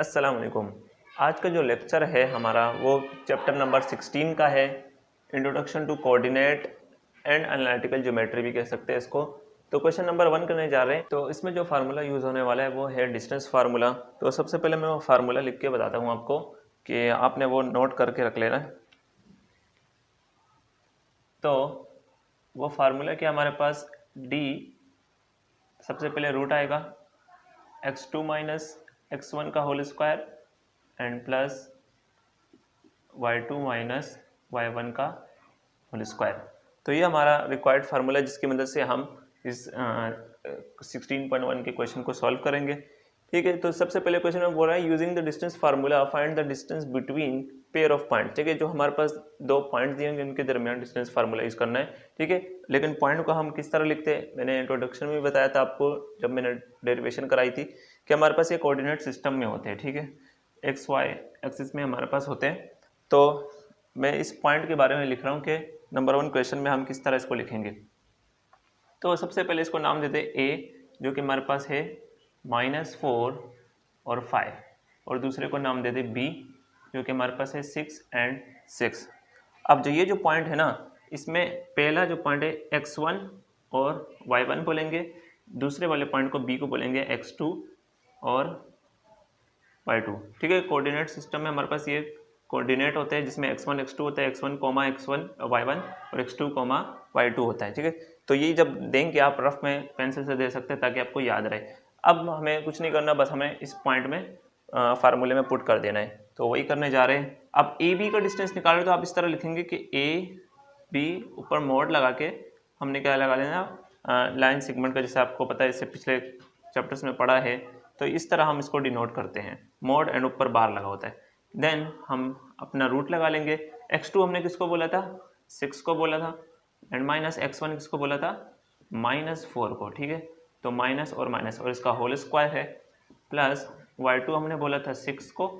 अस्सलाम वालेकुम। आज का जो लेक्चर है हमारा वो चैप्टर नंबर 16 का है, introduction to coordinate and analytical geometry भी कह सकते हैं इसको। तो क्वेश्चन नंबर 1 करने जा रहे हैं। तो इसमें जो फार्मूला यूज़ होने वाला है वो है डिस्टेंस फार्मूला। तो सबसे पहले मैं वो फार्मूला लिख के बताता हूँ आपको कि आपने वो नोट करके रख लेना है। तो वो फार्मूला क्या हमारे पास डी, सबसे पहले रूट आएगा x2 माइनस x1 का whole square and plus y2 minus y1 का होल स्क्वायर। तो ये हमारा रिक्वायर्ड फार्मूला है जिसकी मदद से हम इस 16.1 के क्वेश्चन को सॉल्व करेंगे। ठीक है, तो सबसे पहले क्वेश्चन में बोल रहा है using the distance formula find the distance between pair of point. ठीक है, जो हमारे पास दो पॉइंट दिए होंगे उनके दरमियान डिस्टेंस फार्मूला यूज करना है। ठीक है, लेकिन पॉइंट को हम किस तरह लिखते हैं, मैंने इंट्रोडक्शन में भी बताया था आपको जब मैंने डेरिवेशन कराई थी कि हमारे पास ये कोऑर्डिनेट सिस्टम में होते हैं। ठीक है, एक्स वाई एक्सिस में हमारे पास होते हैं। तो मैं इस पॉइंट के बारे में लिख रहा हूँ कि नंबर 1 क्वेश्चन में हम किस तरह इसको लिखेंगे। तो सबसे पहले इसको नाम देते ए, जो कि हमारे पास है -4 और 5, और दूसरे को नाम देते बी, जो कि हमारे पास है 6 एंड 6। अब जो ये जो पॉइंट है ना, इसमें पहला जो पॉइंट है x1 और y1 बोलेंगे, दूसरे वाले पॉइंट को b को बोलेंगे x2 और y2। ठीक है, कोऑर्डिनेट सिस्टम में हमारे पास ये कोऑर्डिनेट होते हैं जिसमें x1 x2 होता है, x1 x1 y1 और x2 y2 होता है। ठीक है, तो ये जब देंगे आप रफ में पेंसिल से दे सकते हैं ताकि आपको याद रहे। अब हमें कुछ नहीं करना, बस हमें इस पॉइंट में फार्मूले में पुट कर देना है। तो वही करने जा रहे हैं। अब ए बी का डिस्टेंस निकाल रहे तो आप इस तरह लिखेंगे कि ए बी ऊपर मोड लगा के हमने क्या लगा लेना, लाइन सेगमेंट का, जैसे आपको पता है इससे पिछले चैप्टर्स में पढ़ा है। तो इस तरह हम इसको डिनोट करते हैं, मोड एंड ऊपर बार लगा होता है। देन हम अपना रूट लगा लेंगे। x2 हमने किसको बोला था, 6 को बोला था, एंड माइनस x1 किसको बोला था, -4 को। ठीक है, तो माइनस और इसका होल स्क्वायर है, प्लस y2 हमने बोला था 6 को।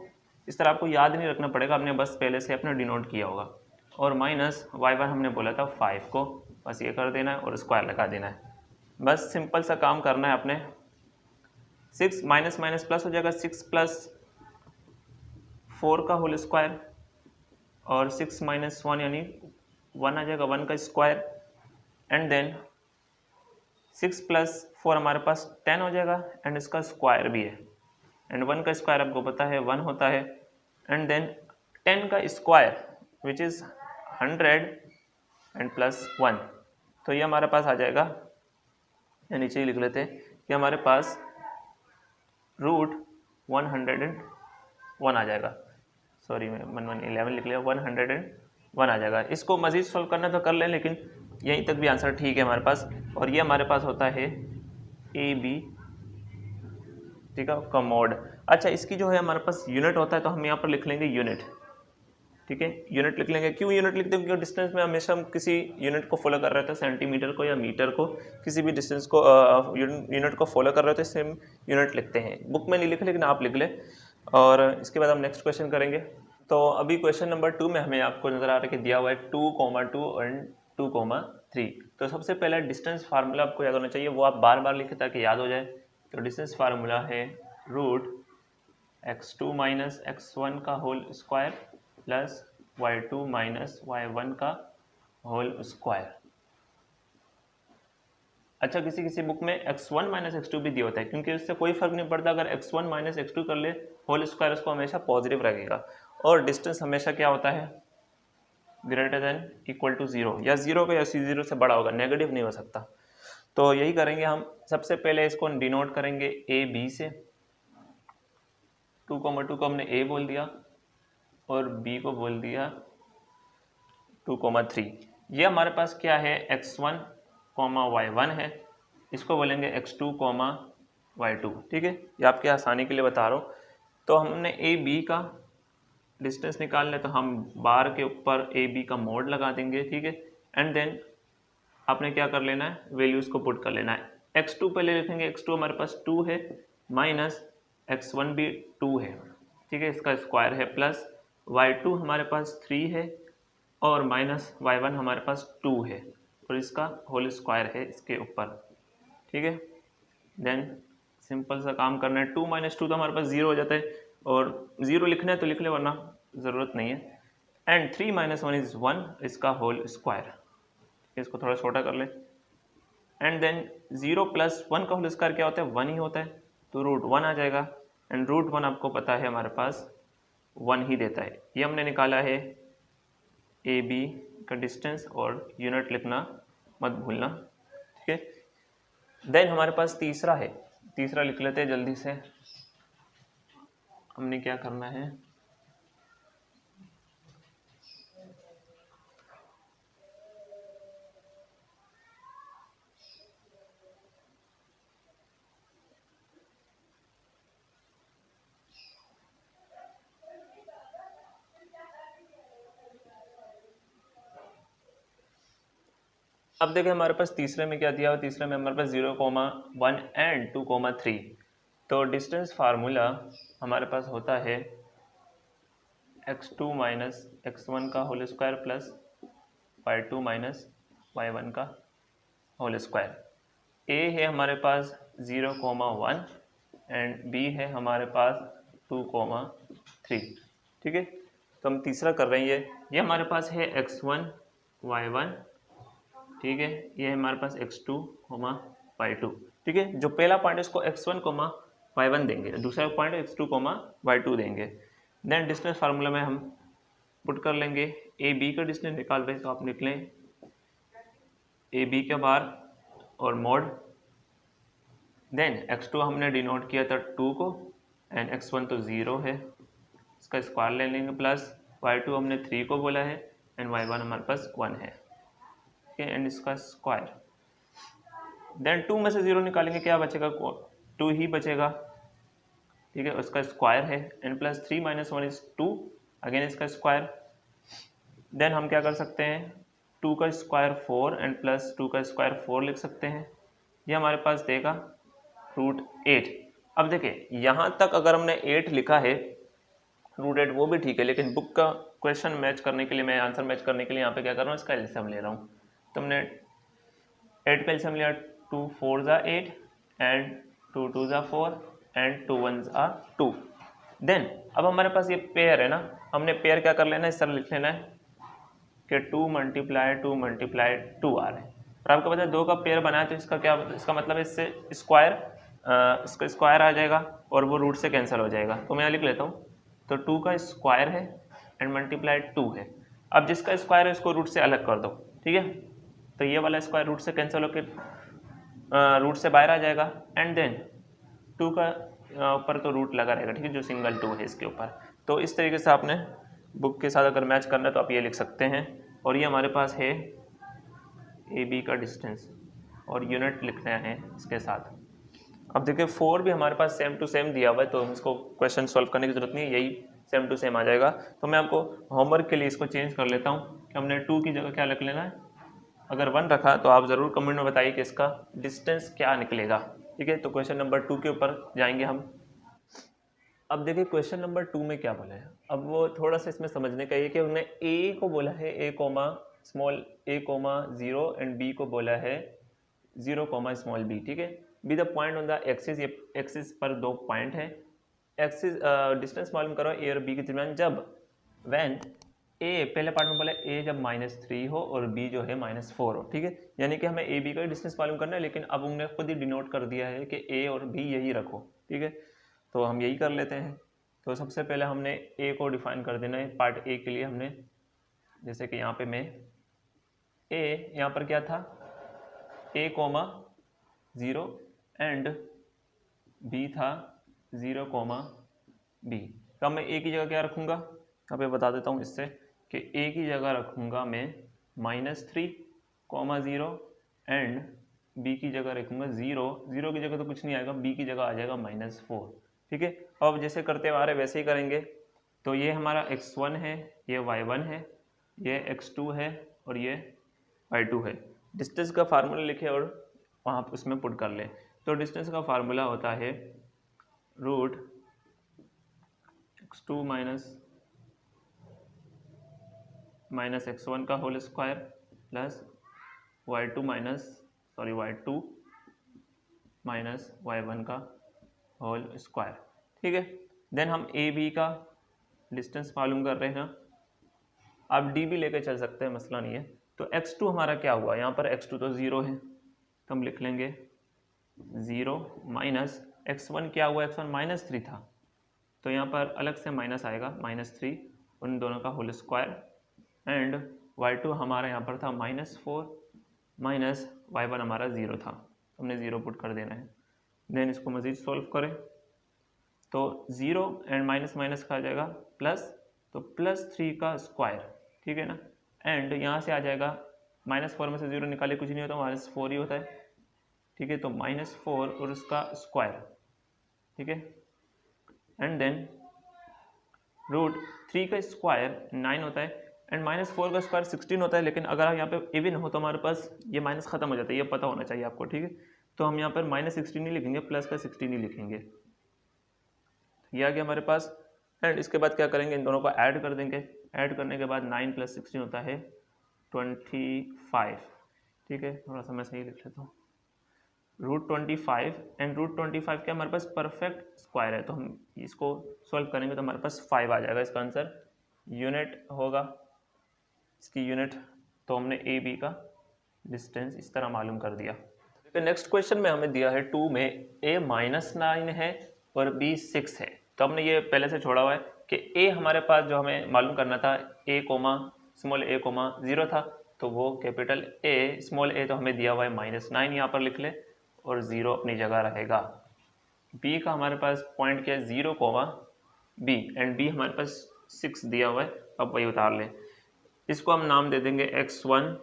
इस तरह आपको याद नहीं रखना पड़ेगा, आपने बस पहले से अपने डिनोट किया होगा। और माइनस y1 हमने बोला था 5 को, बस ये कर देना है और स्क्वायर लगा देना है। बस सिंपल सा काम करना है आपने। 6 माइनस माइनस प्लस हो जाएगा, 6 प्लस 4 का होल स्क्वायर और 6 माइनस 1 यानी 1 आ जाएगा, 1 का स्क्वायर, एंड देन 6 प्लस 4 हमारे पास 10 हो जाएगा एंड इसका स्क्वायर भी है, एंड 1 का स्क्वायर आपको पता है 1 होता है, एंड देन 10 का square which is 100 and plus 1। तो ये हमारे पास आ जाएगा, या नीचे ही लिख लेते हैं, ये हमारे पास रूट 101 आ जाएगा। सॉरी, मैं 11 लिख लिया, 101 आ जाएगा। इसको मज़ीद सॉल्व करना तो कर लें, लेकिन यहीं तक भी आंसर ठीक है हमारे पास। और ये हमारे पास होता है ए बी, ठीक है, का मोड। अच्छा, इसकी जो है हमारे पास यूनिट होता है, तो हम यहाँ पर लिख लेंगे यूनिट। ठीक है, यूनिट लिख लेंगे। क्यों यूनिट लिखते हैं, क्योंकि डिस्टेंस में हमेशा हम किसी यूनिट को फॉलो कर रहे थे, सेंटीमीटर को या मीटर को, किसी भी डिस्टेंस को यूनिट को फॉलो कर रहे थे, सेम यूनिट लिखते हैं। बुक में नहीं लिखे, लेकिन आप लिख लें। और इसके बाद हम नेक्स्ट क्वेश्चन करेंगे। तो अभी क्वेश्चन नंबर 2 में हमें आपको नज़र आ रहा है कि दिया हुआ है 2,2 एंड 2,3। तो सबसे पहला डिस्टेंस फार्मूला आपको याद होना चाहिए, वो आप बार बार लिखें ताकि याद हो जाए। तो डिस्टेंस फार्मूला है रूट x2 माइनस x1 का whole square plus y2 minus y1 का होल स्क्वायर। अच्छा, किसी किसी बुक में x1 माइनस x2 भी दिया होता है, क्योंकि इससे कोई फर्क नहीं पड़ता। अगर x1 माइनस x2 कर ले होल स्क्वायर, उसको हमेशा पॉजिटिव रहेगा। और डिस्टेंस हमेशा क्या होता है, ग्रेटर देन इक्वल टू 0, या 0 का या 0 से बड़ा होगा, नेगेटिव नहीं हो सकता। तो यही करेंगे हम। सबसे पहले इसको डिनोट करेंगे ए बी से। 2,2 को हमने ए बोल दिया और बी को बोल दिया 2,3। ये हमारे पास क्या है, x1, y1 है, इसको बोलेंगे x2, y2। ठीक है, ये आपके आसानी के लिए बता रहा हूँ। तो हमने ए बी का डिस्टेंस निकालना है, तो हम बार के ऊपर ए बी का मोड लगा देंगे। ठीक है, एंड देन आपने क्या कर लेना है, वैल्यूज़ को पुट कर लेना है। x2 पहले लिखेंगे, x2 हमारे पास 2 है, माइनस x1 भी 2 है, ठीक है, इसका स्क्वायर है, प्लस y2 हमारे पास 3 है और माइनस y1 हमारे पास 2 है और इसका होल स्क्वायर है इसके ऊपर। ठीक है, देन सिंपल सा काम करना है। 2 माइनस 2 तो हमारे पास 0 हो जाता है, और 0 लिखना है तो लिख ले, वरना ज़रूरत नहीं है। एंड 3 - 1 इज़ 1, इसका होल स्क्वायर। इसको थोड़ा छोटा कर ले। एंड देन 0 + 1 का होल स्क्वायर क्या होता है? 1 ही होता है, तो √1 आ जाएगा। एंड √1 आपको पता है हमारे पास 1 ही देता है। ये हमने निकाला है ए बी का डिस्टेंस, और यूनिट लिखना मत भूलना, ठीक है। देन हमारे पास तीसरा है, तीसरा लिख लेते हैं जल्दी से। हमने क्या करना है, अब देखें हमारे पास तीसरे में क्या दिया हुआ। तीसरे में हमारे पास 0,1 एंड 2,3। तो डिस्टेंस फार्मूला हमारे पास होता है x2 - x1 का whole square plus y2 - y1 का होल स्क्वायर। ए है हमारे पास 0,1 एंड बी है हमारे पास 2,3, ठीक है। तो हम तीसरा कर रहे हैं। ये हमारे पास है x1 y1, ठीक है। ये हमारे पास x2, y2, ठीक है। जो पहला पॉइंट है इसको x1, y1 देंगे, दूसरा पॉइंट x2, y2 देंगे। देन डिस्टेंस फार्मूला में हम पुट कर लेंगे। ए बी का डिस्टेंस निकाल रहे हैं तो आप लिख लें ए बी के बार और मोड। देन x2 हमने डिनोट किया था 2 को, एंड x1 तो 0 है, इसका स्क्वायर ले लेंगे, प्लस y2 हमने 3 को बोला है, एंड y1 हमारे पास 1 है, ठीक है, एंड इसका स्क्वायर। देन 2 में से 0 निकालेंगे, क्या बचेगा? 2 ही बचेगा, ठीक है। उसका स्क्वायर है, एंड प्लस 3 - 1 इज 2, अगेन इसका स्क्वायर। देन हम क्या कर सकते हैं, 2 का स्क्वायर 4 एंड प्लस 2 का स्क्वायर 4 लिख सकते हैं। ये हमारे पास देगा √8। अब देखिए यहाँ तक अगर हमने 8 लिखा है, √8 वो भी ठीक है, लेकिन बुक का क्वेश्चन मैच करने के लिए, मैं आंसर मैच करने के लिए यहाँ पे क्या कर रहा हूँ, इसका एलसीएम ले रहा हूँ। तो हमने 8 का एलसीएम लिया, 2 4 ज़ा 8 एंड 2 2 ज़ा 4 एंड 2 1 ज़ा 2। देन अब हमारे पास ये पेयर है ना, हमने पेयर क्या कर लेना है, इस तरह लिख लेना है कि 2 × 2 आ रहा है। और आपको पता है 2 का पेयर बनाया तो इसका क्या, इसका मतलब इससे स्क्वायर, इसका स्क्वायर आ जाएगा और वो रूट से कैंसिल हो जाएगा। तो मैं यहाँ लिख लेता हूँ, तो 2 का स्क्वायर है एंड मल्टीप्लाई 2 है। अब जिसका स्क्वायर है उसको रूट से अलग कर दो, ठीक है। तो ये वाला स्क्वायर रूट से कैंसिल होकर रूट से बाहर आ जाएगा, एंड देन 2 का ऊपर तो रूट लगा रहेगा, ठीक है, जो सिंगल 2 है इसके ऊपर। तो इस तरीके से आपने बुक के साथ अगर मैच करना है तो आप ये लिख सकते हैं। और ये हमारे पास है ए बी का डिस्टेंस, और यूनिट लिखना है इसके साथ। अब देखिए 4 भी हमारे पास सेम टू सेम दिया हुआ है, तो हम इसको क्वेश्चन सॉल्व करने की जरूरत नहीं है, यही सेम टू सेम आ जाएगा। तो मैं आपको होमवर्क के लिए इसको चेंज कर लेता हूँ कि हमने 2 की जगह क्या लिख लेना है। अगर 1 रखा तो आप ज़रूर कमेंट में बताइए कि इसका डिस्टेंस क्या निकलेगा, ठीक है। तो क्वेश्चन नंबर 2 के ऊपर जाएंगे हम। अब देखिए क्वेश्चन नंबर 2 में क्या बोला है। अब वो थोड़ा सा इसमें समझने का ये कि उन्होंने ए को बोला है स्मॉल a, 0 एंड बी को बोला है 0, स्मॉल b, ठीक है। Be the point on the axis, ये एक्सिस पर 2 पॉइंट है। एक्सिस डिस्टेंस मालूम करो ए और बी के दरमियान जब व्हेन ए, पहले पार्ट में बोला ए जब -3 हो और बी जो है -4 हो, ठीक है। यानी कि हमें ए बी का डिस्टेंस मालूम करना है, लेकिन अब उन्होंने खुद ही डिनोट कर दिया है कि ए और बी यही रखो, ठीक है। तो हम यही कर लेते हैं। तो सबसे पहले हमने ए को डिफाइन कर देना है। पार्ट ए के लिए हमने, जैसे कि यहाँ पे मैं ए, यहाँ पर क्या था a, 0 एंड b था 0, b। तो मैं a की जगह क्या रखूँगा, यहाँ पे बता देता हूँ इससे कि a की जगह रखूँगा मैं -3, 0 एंड b की जगह रखूँगा 0 की जगह तो कुछ नहीं आएगा, b की जगह आ जाएगा -4, ठीक है। अब जैसे करते आ रहे वैसे ही करेंगे। तो ये हमारा x1 है, ये y1 है, ये x2 है और ये y2 है। डिस्टेंस का फार्मूला लिखे और वहाँ उसमें पुट कर ले। तो डिस्टेंस का फार्मूला होता है √x2 - x1 का whole square plus y2 - y1 का होल स्क्वायर, ठीक है। देन हम ए बी का डिस्टेंस मालूम कर रहे हैं, आप डी भी लेके चल सकते हैं, मसला नहीं है। तो x2 हमारा क्या हुआ, यहाँ पर x2 तो 0 है, तो हम लिख लेंगे 0 माइनस x1 क्या हुआ, x1 -3 था, तो यहाँ पर अलग से माइनस आएगा, -3 उन दोनों का होल स्क्वायर, एंड y2 हमारा यहाँ पर था -4 माइनस y1 हमारा 0 था, हमने 0 पुट कर देना है। देन इसको मज़ीद सॉल्व करें तो 0 एंड माइनस माइनस का आ जाएगा प्लस, तो +3 का स्क्वायर, ठीक है ना, एंड यहाँ से आ जाएगा -4 में से 0 निकाले कुछ नहीं होता, -4 ही होता है, ठीक है, तो -4 और उसका स्क्वायर, ठीक है, एंड देन √3 का स्क्वायर 9 होता है, एंड -4 का स्क्वायर 16 होता है, लेकिन अगर यहाँ पे इवन हो तो हमारे पास ये माइनस खत्म हो जाता है, ये पता होना चाहिए आपको, ठीक है। तो हम यहाँ पर -16 नहीं लिखेंगे, प्लस का 16 ही लिखेंगे, ये आ गया हमारे पास। एंड इसके बाद क्या करेंगे, इन दोनों को ऐड कर देंगे, ऐड करने के बाद 9 + 16 होता है 25, ठीक है, थोड़ा सा मैं सही लिख लेता हूँ, √25 एंड √25 क्या हमारे पास परफेक्ट स्क्वायर है, तो हम इसको सॉल्व करेंगे तो हमारे पास 5 आ जाएगा, इसका आंसर यूनिट होगा, इसकी यूनिट। तो हमने ए बी का डिस्टेंस इस तरह मालूम कर दिया। नेक्स्ट क्वेश्चन में हमें दिया है 2 में a -9 है और b 6 है, तो हमने ये पहले से छोड़ा हुआ है कि a हमारे पास जो हमें मालूम करना था a, स्मॉल a, 0 था, तो वो कैपिटल A, स्मॉल a तो हमें दिया हुआ है -9, यहाँ पर लिख ले और 0 अपनी जगह रहेगा। b का हमारे पास पॉइंट क्या है 0, b, एंड b हमारे पास 6 दिया हुआ है, अब वही उतार लें, इसको हम नाम दे देंगे x1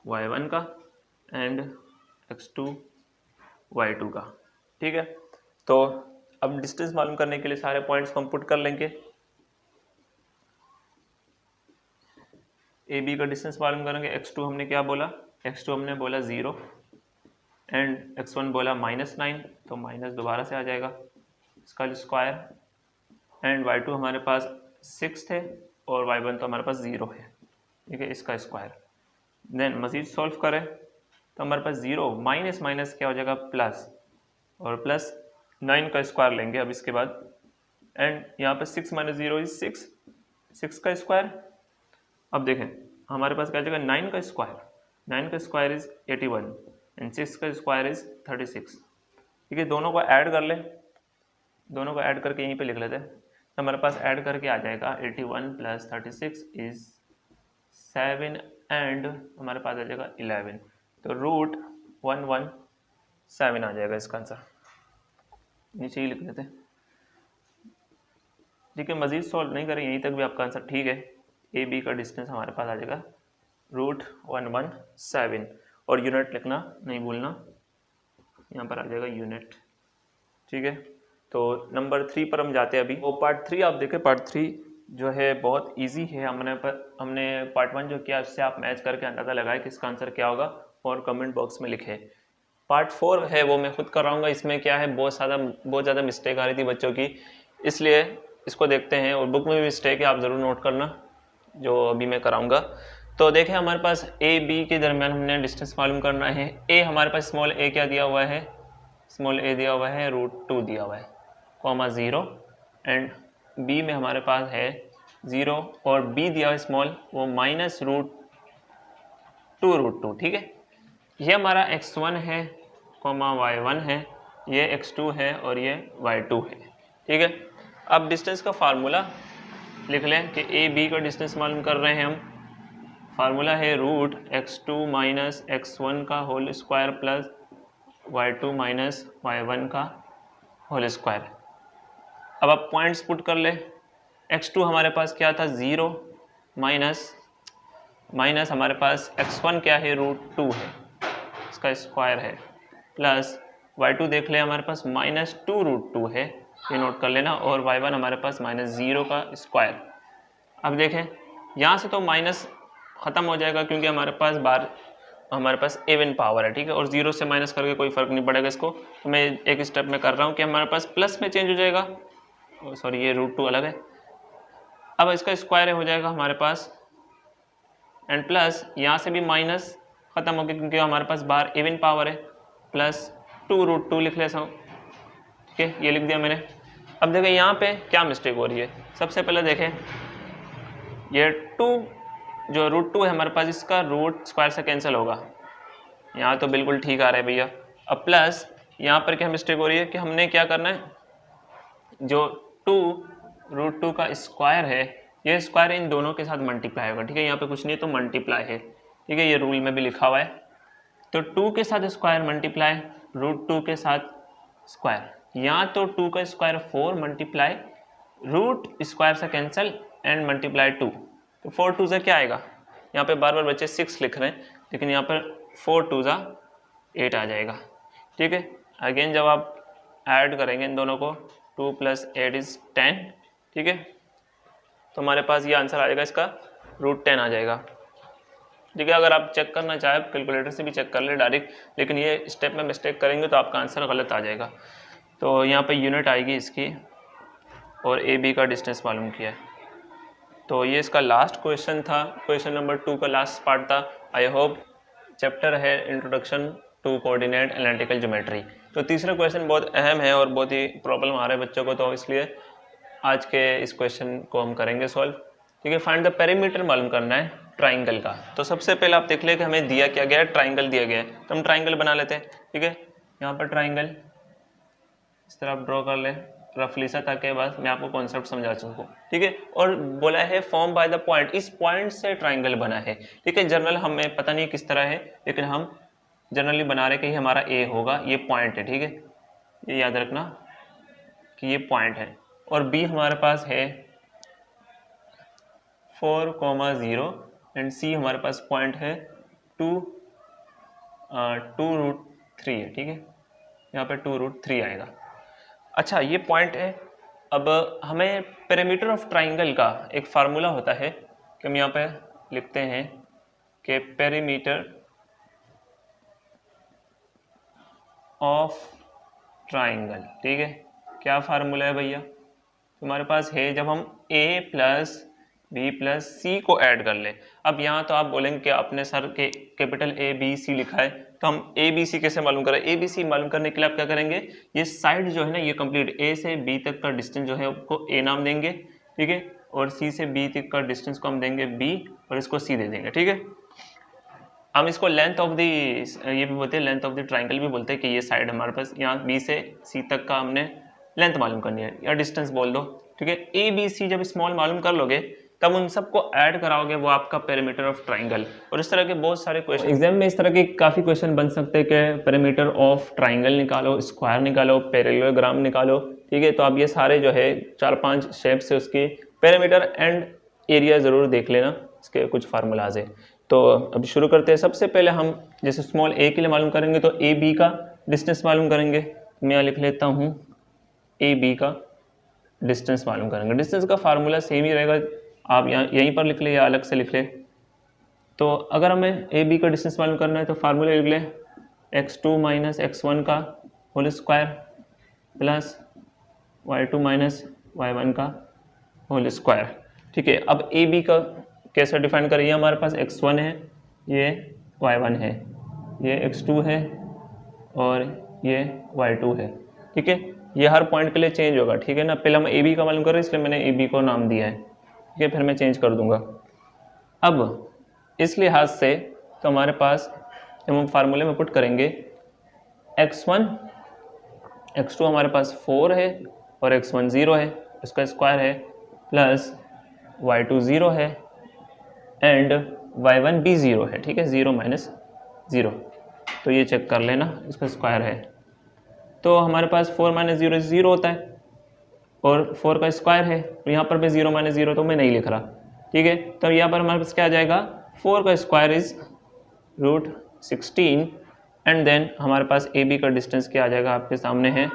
y1 का एंड x2 y2 का, ठीक है। तो अब डिस्टेंस मालूम करने के लिए सारे पॉइंट्स को हम पुट कर लेंगे। ए बी का डिस्टेंस मालूम करेंगे, x2 हमने क्या बोला, x2 हमने बोला 0 एंड x1 बोला -9, तो माइनस दोबारा से आ जाएगा, इसका स्क्वायर, एंड y2 हमारे पास 6 थे और y1 तो हमारे पास 0 है, ठीक है, इसका स्क्वायर। देन मज़ीद सॉल्व करें तो हमारे पास 0 माइनस माइनस क्या हो जाएगा प्लस, और प्लस 9 का स्क्वायर लेंगे अब इसके बाद, एंड यहाँ पे 6 - 0 इज 6 का स्क्वायर। अब देखें हमारे पास क्या जाएगा 9 का स्क्वायर इज 81 एंड 6 का स्क्वायर इज 36, ठीक है, दोनों को ऐड कर लें, दोनों को ऐड करके यहीं पे लिख लेते हैं, तो हमारे पास ऐड करके आ जाएगा 81 + 36 इज 7 एंड हमारे पास आ जाएगा 11, तो √117 आ जाएगा इसका आंसर, नीचे ही लिख लेते हैं, ठीक है, मज़ीद सॉल्व नहीं करें, यहीं तक भी आपका आंसर ठीक है। ए बी का डिस्टेंस हमारे पास आ जाएगा √117, और यूनिट लिखना नहीं भूलना, यहाँ पर आ जाएगा यूनिट, ठीक है। तो नंबर 3 पर हम जाते हैं अभी। वो पार्ट 3 आप देखें, पार्ट 3 जो है बहुत इजी है, हमने पार्ट 1 जो किया उससे आप मैच करके अंदाज़ा लगाए कि इसका आंसर क्या होगा और कमेंट बॉक्स में लिखे। पार्ट 4 है वो मैं खुद कराऊंगा, इसमें क्या है बहुत ज़्यादा मिस्टेक आ रही थी बच्चों की, इसलिए इसको देखते हैं, और बुक में भी मिस्टेक है, आप ज़रूर नोट करना जो अभी मैं कराऊंगा। तो देखें हमारे पास ए बी के दरमियान हमने डिस्टेंस मालूम करना है। ए हमारे पास स्मॉल ए क्या दिया हुआ है, स्मॉल ए दिया हुआ है √2 दिया हुआ है, (0), एंड बी में हमारे पास है 0 और बी दिया हुआ है स्मॉल, वो -√2, ठीक है। ये हमारा x1 है, y1 है, ये x2 है और ये y2 है, ठीक है। अब डिस्टेंस का फार्मूला लिख लें कि ए बी का डिस्टेंस मालूम कर रहे हैं हम, फार्मूला है √x2 - x1 का whole square plus y2 - y1 का होल स्क्वायर। अब आप पॉइंट्स पुट कर ले, x2 हमारे पास क्या था 0 माइनस हमारे पास x1 क्या है √2 है, इसका स्क्वायर है, प्लस y2 देख ले हमारे पास -2√2 है, ये नोट कर लेना, और y1 हमारे पास -0 का स्क्वायर। अब देखें यहाँ से तो माइनस ख़त्म हो जाएगा क्योंकि हमारे पास इवन पावर है, ठीक है, और 0 से माइनस करके कोई फ़र्क नहीं पड़ेगा इसको, तो मैं एक स्टेप में कर रहा हूँ कि हमारे पास प्लस में चेंज हो जाएगा, सॉरी ये √2 अलग है, अब इसका स्क्वायर हो जाएगा हमारे पास, एंड प्लस यहाँ से भी माइनस ख़त्म हो गया क्योंकि हमारे पास बाहर इवन पावर है, प्लस 2√2 लिख लेता हूँ, ठीक है, ये लिख दिया मैंने। अब देखें यहाँ पे क्या मिस्टेक हो रही है। सबसे पहले देखें ये 2 जो √2 है हमारे पास, इसका रूट स्क्वायर से कैंसिल होगा। यहाँ तो बिल्कुल ठीक आ रहा है भैया। अब प्लस यहाँ पर क्या मिस्टेक हो रही है कि हमने क्या करना है, जो 2 √2 का स्क्वायर है, ये स्क्वायर इन दोनों के साथ मल्टीप्लाई होगा। ठीक है, यहाँ पे कुछ नहीं तो मल्टीप्लाई है। ठीक है, ये रूल में भी लिखा हुआ है। तो 2 के साथ स्क्वायर मल्टीप्लाई √2 के साथ स्क्वायर, या तो 2 का स्क्वायर 4 मल्टीप्लाई रूट स्क्वायर से कैंसिल एंड मल्टीप्लाई 2। तो 4 2 से क्या आएगा, यहाँ पे बार बार बच्चे 6 लिख रहे हैं, लेकिन यहाँ पर 4 2 8 आ जाएगा। ठीक है, अगेन जब आप ऐड करेंगे इन दोनों को, 2 + 8 = 10। ठीक है, तो हमारे पास ये आंसर आ जाएगा, इसका √10 आ जाएगा। ठीक है, अगर आप चेक करना चाहें कैलकुलेटर से भी चेक कर ले डायरेक्ट, लेकिन ये स्टेप में मिस्टेक करेंगे तो आपका आंसर गलत आ जाएगा। तो यहाँ पे यूनिट आएगी इसकी, और ए बी का डिस्टेंस मालूम किया है। तो ये इसका लास्ट क्वेश्चन था, क्वेश्चन नंबर 2 का लास्ट पार्ट था। आई होप चैप्टर है introduction to coordinate analytical geometry. तो तीसरा क्वेश्चन बहुत अहम है और बहुत ही प्रॉब्लम आ रहा है बच्चों को, तो इसलिए आज के इस क्वेश्चन को हम करेंगे सॉल्व। ठीक है, फाइंड द पेरीमीटर मालूम करना है ट्राइंगल का। तो सबसे पहले आप देख ले कि हमें दिया क्या गया है, ट्राइंगल दिया गया है, तो हम ट्राइंगल बना लेते हैं। ठीक है, यहाँ पर ट्राइंगल इस तरह आप ड्रॉ कर लें रफली सा, ताकि बस मैं आपको कॉन्सेप्ट समझा सकूँ। ठीक है, और बोला है फॉर्म बाय द पॉइंट, इस पॉइंट से ट्राइंगल बना है। ठीक है, जनरल हमें पता नहीं किस तरह है, लेकिन हम जनरली बना रहे कि ये हमारा ए होगा, ये पॉइंट है। ठीक है, ये याद रखना कि ये पॉइंट है, और बी हमारे पास है 4, 0 एंड सी हमारे पास पॉइंट है 2 √3 है। ठीक है, यहाँ पे 2 √3 आएगा। अच्छा, ये पॉइंट है। अब हमें पेरीमीटर ऑफ ट्राइंगल का एक फार्मूला होता है कि हम यहाँ पे लिखते हैं कि पेरीमीटर ऑफ ट्राइंगल। ठीक है, क्या फार्मूला है भैया, तुम्हारे पास है जब हम a + b + c को ऐड कर ले। अब यहाँ तो आप बोलेंगे कि आपने सर के कैपिटल A B C लिखा है, तो हम A B C कैसे मालूम करें। A B C मालूम करने के लिए आप क्या करेंगे, ये साइड जो है ना, ये कंप्लीट A से B तक का डिस्टेंस जो है उसको A नाम देंगे। ठीक है, और C से B तक का डिस्टेंस को हम देंगे B, और इसको C दे देंगे। ठीक है, हम इसको लेंथ ऑफ द, ये भी बोलते हैं लेंथ ऑफ द ट्राइंगल भी बोलते हैं कि ये साइड हमारे पास यहाँ B से C तक का हमने लेंथ मालूम करनी है, या डिस्टेंस बोल दो। ठीक है, A B C जब स्मॉल मालूम कर लोगे तब उन सबको ऐड कराओगे, वो आपका पेरीमीटर ऑफ ट्राइंगल। और इस तरह के बहुत सारे क्वेश्चन एग्जाम में इस तरह के काफ़ी क्वेश्चन बन सकते हैं कि पेरीमीटर ऑफ ट्राइंगल निकालो, स्क्वायर निकालो, पैरेललोग्राम निकालो। ठीक है, तो आप ये सारे जो है 4-5 शेप से उसके पेरीमीटर एंड एरिया ज़रूर देख लेना, इसके कुछ फार्मूलाज है। तो अब शुरू करते हैं। सबसे पहले हम जैसे स्मॉल a के लिए मालूम करेंगे तो ए बी का डिस्टेंस मालूम करेंगे। मैं यहाँ लिख लेता हूँ ए बी का डिस्टेंस मालूम करेंगे। डिस्टेंस का फार्मूला सेम ही रहेगा, आप यहाँ यहीं पर लिख ले या अलग से लिख ले। तो अगर हमें ए बी का डिस्टेंस मालूम करना है तो फार्मूला लिख ले x2 - x1 का whole square plus y2 - y1 का होल स्क्वायर। ठीक है, अब ए बी का कैसे डिफाइन करें, ये हमारे पास x1 है, ये y1 है, ये x2 है और ये y2 है। ठीक है, ये हर पॉइंट के लिए चेंज होगा। ठीक है ना, पहले हम ए बी का मालूम कर रहे हैं इसलिए मैंने ए बी को नाम दिया है। ठीक है, फिर मैं चेंज कर दूंगा। अब इस लिहाज से तो हमारे पास जब हम फार्मूले में पुट करेंगे x1 x2 हमारे पास 4 है और x1 0 है, इसका स्क्वायर है, प्लस y2 0 है एंड y1 भी 0 है। ठीक है, 0 - 0, तो ये चेक कर लेना, इसका स्क्वायर है। तो हमारे पास 4 - 0 0 होता है और 4 का स्क्वायर है, तो यहाँ पर भी 0 - 0 तो मैं नहीं लिख रहा। ठीक है, तो यहाँ पर हमारे पास क्या आ जाएगा, 4 का स्क्वायर इज √16 एंड देन हमारे पास ए बी का डिस्टेंस क्या आ जाएगा, आपके सामने है।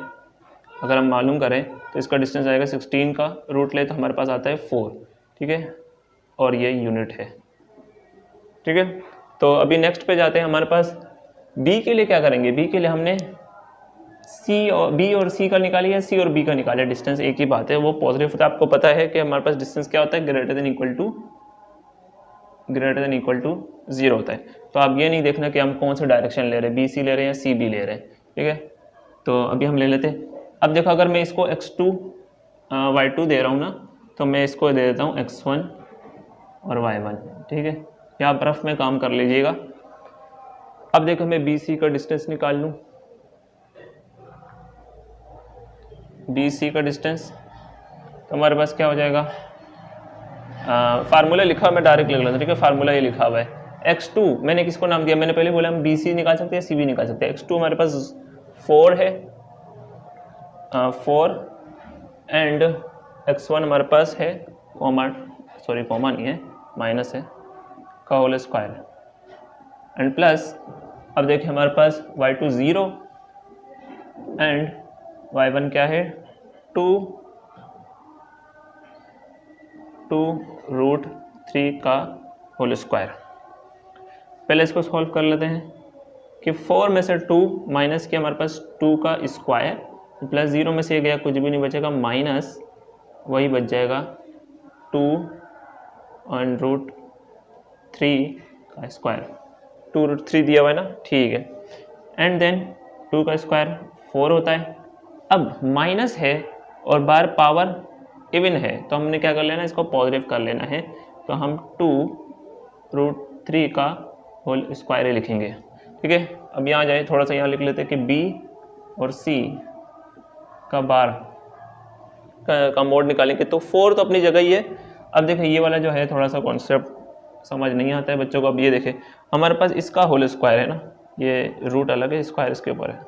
अगर हम मालूम करें तो इसका डिस्टेंस आएगा 16 का रूट ले तो हमारे पास आता है 4। ठीक है, और ये यूनिट है। ठीक है, तो अभी नेक्स्ट पे जाते हैं। हमारे पास बी के लिए क्या करेंगे, बी के लिए हमने सी और बी और सी का निकालिए या सी और बी का निकालिए, डिस्टेंस एक ही बात है, वो पॉजिटिव होता है। आपको पता है कि हमारे पास डिस्टेंस क्या होता है, ग्रेटर देन इक्वल टू 0 होता है। तो आप ये नहीं देखना कि हम कौन सा डायरेक्शन ले रहे हैं, बी सी ले रहे हैं या सी बी ले रहे हैं। ठीक है, तो अभी हम ले लेते हैं। अब देखो, अगर मैं इसको x2 y2 दे रहा हूँ ना, तो मैं इसको दे देता हूँ x1 और y1, ठीक है। यहाँ पर रफ में काम कर लीजिएगा। अब देखो मैं बी सी का डिस्टेंस निकाल लूँ। बी सी का डिस्टेंस तो हमारे पास क्या हो जाएगा, फार्मूला लिखा हुआ मैं डायरेक्ट लिख लेता हूँ, ठीक है। फार्मूला ये लिखा हुआ है x2, मैंने किसको नाम दिया, मैंने पहले बोला हम बी सी निकाल सकते हैं, सी भी निकाल सकते हैं। x2 हमारे पास 4 है, 4 एंड x1 हमारे पास है कॉमा, सॉरी कॉमा नहीं है, माइनस है, का होल स्क्वायर एंड प्लस। अब देखिए हमारे पास y2 0 एंड y1 क्या है 2 रूट 3 का होल स्क्वायर। पहले इसको सॉल्व कर लेते हैं कि 4 में से 2 माइनस किया, हमारे पास 2 का स्क्वायर प्लस 0 में से गया, कुछ भी नहीं बचेगा, माइनस वही बच जाएगा 2 और रूट 3 का स्क्वायर। 2 रूट 3 दिया हुआ है ना, ठीक है। एंड देन 2 का स्क्वायर 4 होता है। अब माइनस है और बार पावर इवन है, तो हमने क्या कर लेना, इसको पॉजिटिव कर लेना है, तो हम 2 रूट 3 का होल स्क्वायर ही लिखेंगे, ठीक है। अब यहाँ जाए थोड़ा सा, यहाँ लिख लेते हैं कि बी और सी का बार का मोड निकालेंगे, तो 4 तो अपनी जगह ही है। अब देखिए ये वाला जो है थोड़ा सा कॉन्सेप्ट समझ नहीं आता है बच्चों को। अब ये देखें हमारे पास इसका होल स्क्वायर है ना, ये रूट अलग है, स्क्वायर इसके ऊपर है,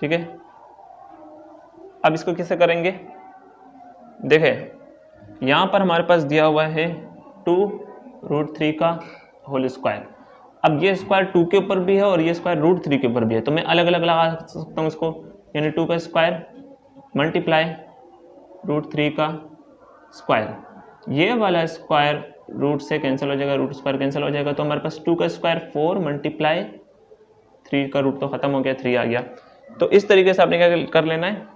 ठीक है। अब इसको कैसे करेंगे, देखें यहाँ पर हमारे पास दिया हुआ है 2 रूट 3 का होल स्क्वायर। अब ये स्क्वायर 2 के ऊपर भी है और ये स्क्वायर रूट 3 के ऊपर भी है, तो मैं अलग अलग लगा सकता हूँ इसको, यानी 2 का स्क्वायर मल्टीप्लाई रूट 3 का स्क्वायर, ये वाला स्क्वायर रूट से कैंसिल हो जाएगा, रूट स्क्वायर कैंसिल हो जाएगा, तो हमारे पास 2 का स्क्वायर 4 मल्टीप्लाई 3 का रूट तो खत्म हो गया, 3 आ गया। तो इस तरीके से आपने क्या कर लेना है,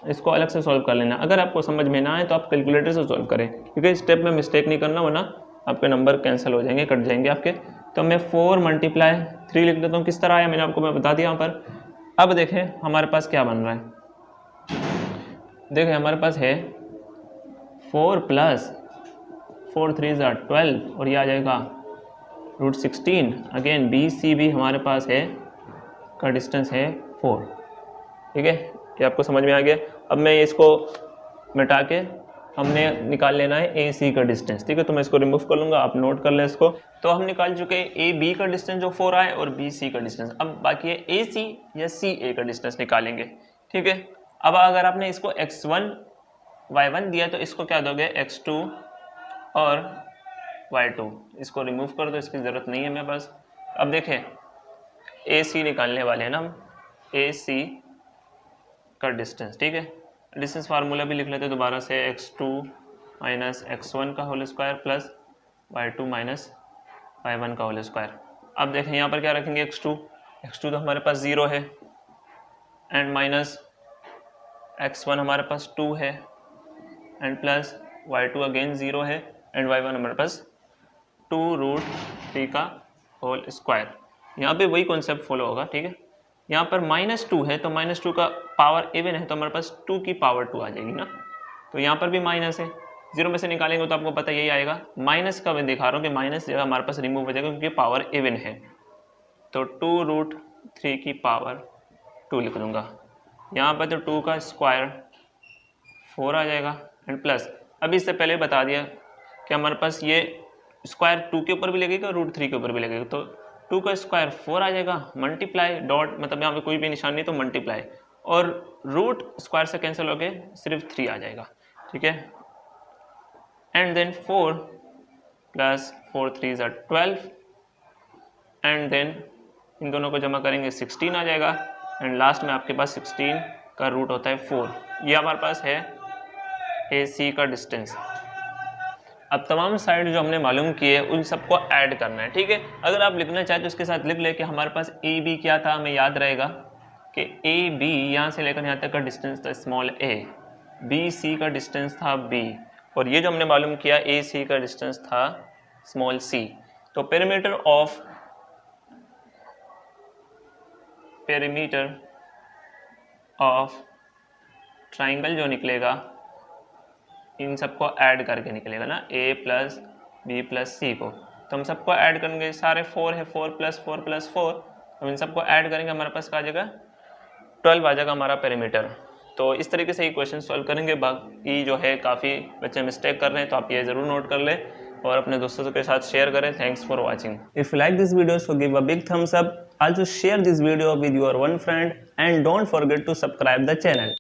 इसको अलग से सॉल्व कर लेना। अगर आपको समझ में ना आए तो आप कैलकुलेटर से सॉल्व करें, क्योंकि स्टेप में मिस्टेक नहीं करना, वरना आपके नंबर कैंसिल हो जाएंगे, कट जाएंगे आपके। तो मैं 4 मल्टीप्लाई 3 लिख देता हूँ, किस तरह आया मैंने आपको मैं बता दिया यहाँ पर। अब देखें हमारे पास क्या बन रहा है, देखें हमारे पास है 4 प्लस 4 3 12 और ये आ जाएगा रूट 16। अगेन बी सी भी हमारे पास है, का डिस्टेंस है 4, ठीक है। ये आपको समझ में आ गया। अब मैं इसको मिटा के हमने निकाल लेना है ए सी का डिस्टेंस, ठीक है। तो मैं इसको रिमूव कर लूँगा, आप नोट कर लें इसको। तो हम निकाल चुके हैं ए बी का डिस्टेंस जो 4 आए और बी सी का डिस्टेंस। अब बाकी है ए सी या सी ए का डिस्टेंस निकालेंगे, ठीक है। अब अगर आपने इसको x1 y1 दिया तो इसको क्या दोगे x2 और y2, इसको रिमूव कर दो, इसकी ज़रूरत नहीं है मेरे पास। अब देखें ए सी निकालने वाले हैं ना हम, ए सी का डिस्टेंस, ठीक है। डिस्टेंस फार्मूला भी लिख लेते हैं दोबारा से, x2 माइनस x1 का whole square plus y2 minus y1 का होल स्क्वायर। अब देखें यहाँ पर क्या रखेंगे, x2 तो हमारे पास 0 है एंड माइनस x1 हमारे पास 2 है एंड प्लस y2 अगेन 0 है एंड y1 हमारे पास 2 रूट 3 का होल स्क्वायर। यहाँ पे वही कॉन्सेप्ट फॉलो होगा, ठीक है। यहाँ पर -2 है तो -2 का पावर इवन है, तो हमारे पास 2 की पावर 2 आ जाएगी ना। तो यहाँ पर भी माइनस है, 0 में से निकालेंगे तो आपको पता यही आएगा। माइनस का मैं दिखा रहा हूँ कि माइनस जगह हमारे पास रिमूव हो जाएगा क्योंकि पावर इवन है, तो 2 रूट 3 की पावर 2 लिख दूँगा। यहाँ पर तो 2 का स्क्वायर 4 आ जाएगा एंड प्लस, अभी इससे पहले बता दिया कि हमारे पास ये स्क्वायर 2 के ऊपर भी लगेगा रूट 3 के ऊपर भी लगेगा, तो 2 का स्क्वायर 4 आ जाएगा, मल्टीप्लाई डॉट मतलब यहाँ पे कोई भी निशान नहीं तो मल्टीप्लाई, और रूट स्क्वायर से कैंसिल हो गए सिर्फ 3 आ जाएगा, ठीक है। And then 4 plus 4 3 12 and then इन दोनों को जमा करेंगे 16 आ जाएगा एंड लास्ट में आपके पास 16 का रूट होता है 4। ये हमारे पास है ए सी का डिस्टेंस। अब तमाम साइड जो हमने मालूम किए उन सबको ऐड करना है, ठीक है। अगर आप लिखना चाहते तो उसके साथ लिख ले कि हमारे पास ए बी क्या था, हमें याद रहेगा कि ए बी यहाँ से लेकर यहाँ तक का डिस्टेंस था स्मॉल ए, बी सी का डिस्टेंस था बी, और ये जो हमने मालूम किया ए सी का डिस्टेंस था स्मॉल सी। तो पेरीमीटर ऑफ ट्राइंगल जो निकलेगा इन सबको ऐड करके निकलेगा ना, a प्लस बी प्लस सी को, तो हम सबको ऐड करेंगे, सारे 4 है, 4 प्लस 4 प्लस 4, हम इन सबको ऐड करेंगे, हमारे पास क्या आ जाएगा 12 आ जाएगा हमारा पेरीमीटर। तो इस तरीके से ये क्वेश्चन सॉल्व करेंगे। बाकी जो है काफ़ी बच्चे मिस्टेक कर रहे हैं, तो आप ये ज़रूर नोट कर लें और अपने दोस्तों के साथ शेयर करें। Thanks for watching. If you like this video so give a big thumbs up, also share this video with your one friend and don't forget to subscribe the channel.